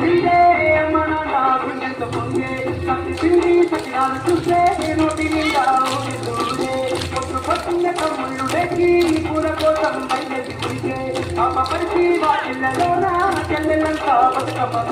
లీడే మన నా గుండెంత పొంగే సత్తి తిండి సత్యాలు చూస్తే నోటి నిండా ఊరే పొట్టు పట్టిన కమ్ముళ్ళు వేసి కూర కోసం బయలుదేరి కురికే అమ్మ పరిచి వాటిల్లోన చెల్లెలంతా బతుకమ్మ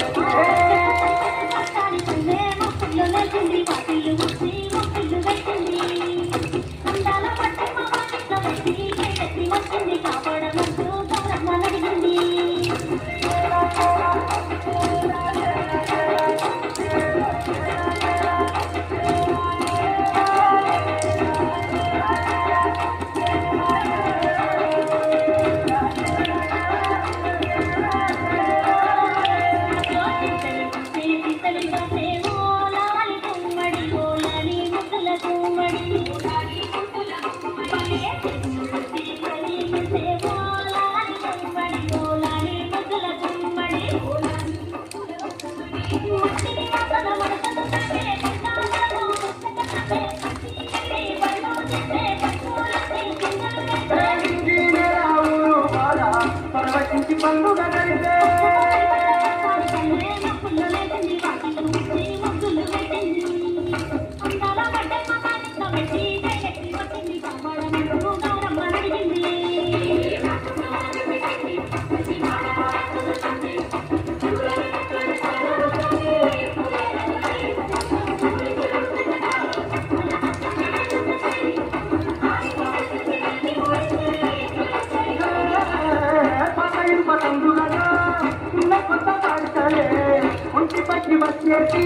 పండుగ కొత్త పాడతాలే ఒంటి పట్టి వచ్చేసి